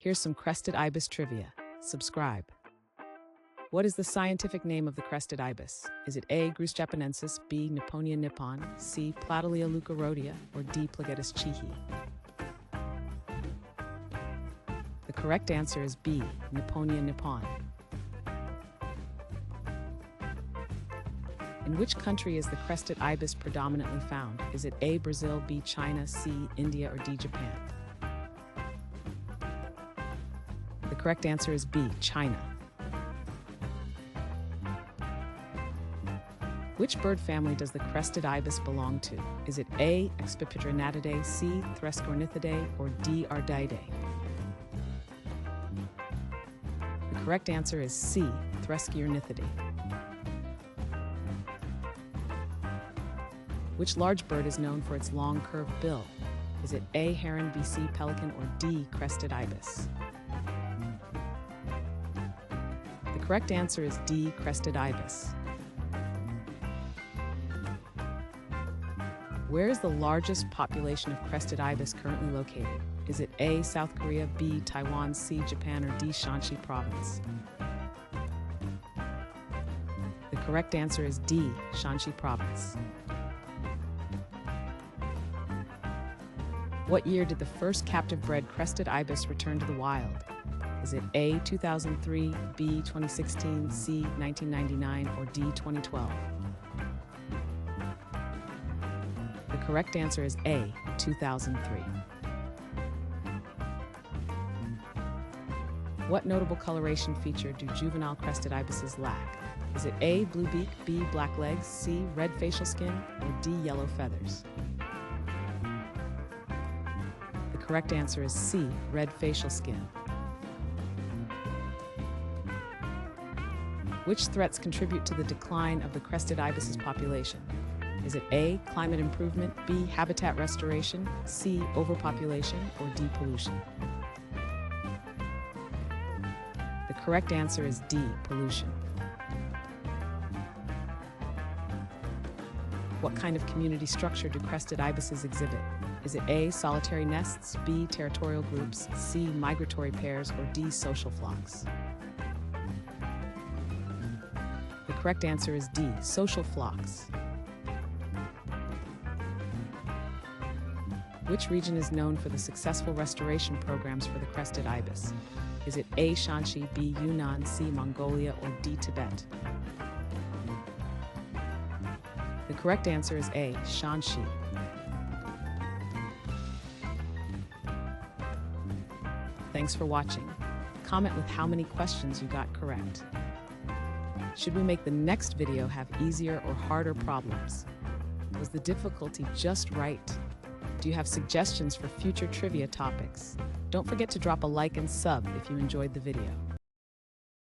Here's some Crested Ibis trivia. Subscribe. What is the scientific name of the Crested Ibis? Is it A. Grus japonensis, B. Nipponia nippon, C. Platylia leucorodia, or D. Plagetis chihi? The correct answer is B. Nipponia nippon. In which country is the Crested Ibis predominantly found? Is it A. Brazil, B. China, C. India, or D. Japan? The correct answer is B. China. Which bird family does the Crested Ibis belong to? Is it A. Expipitronatidae, C. Threscornithidae, or D. Ardeidae? The correct answer is C. Threscornithidae. Which large bird is known for its long curved bill? Is it A. Heron, B. C. Pelican, or D. Crested Ibis? The correct answer is D. Crested Ibis. Where is the largest population of Crested Ibis currently located? Is it A. South Korea, B. Taiwan, C. Japan, or D. Shanxi Province? The correct answer is D. Shanxi Province. What year did the first captive-bred Crested Ibis return to the wild? Is it A. 2003, B. 2016, C. 1999, or D. 2012? The correct answer is A. 2003. What notable coloration feature do juvenile Crested Ibises lack? Is it A. blue beak, B. black legs, C. red facial skin, or D. yellow feathers? The correct answer is C. red facial skin. Which threats contribute to the decline of the Crested Ibis's population? Is it A. climate improvement, B. habitat restoration, C. overpopulation, or D. pollution? The correct answer is D. pollution. What kind of community structure do Crested Ibises exhibit? Is it A. solitary nests, B. territorial groups, C. migratory pairs, or D. social flocks? The correct answer is D. social flocks. Which region is known for the successful restoration programs for the Crested Ibis? Is it A. Shanxi, B. Yunnan, C. Mongolia, or D. Tibet? The correct answer is A. Shanxi. Thanks for watching. Comment with how many questions you got correct. Should we make the next video have easier or harder problems? Was the difficulty just right? Do you have suggestions for future trivia topics? Don't forget to drop a like and sub if you enjoyed the video.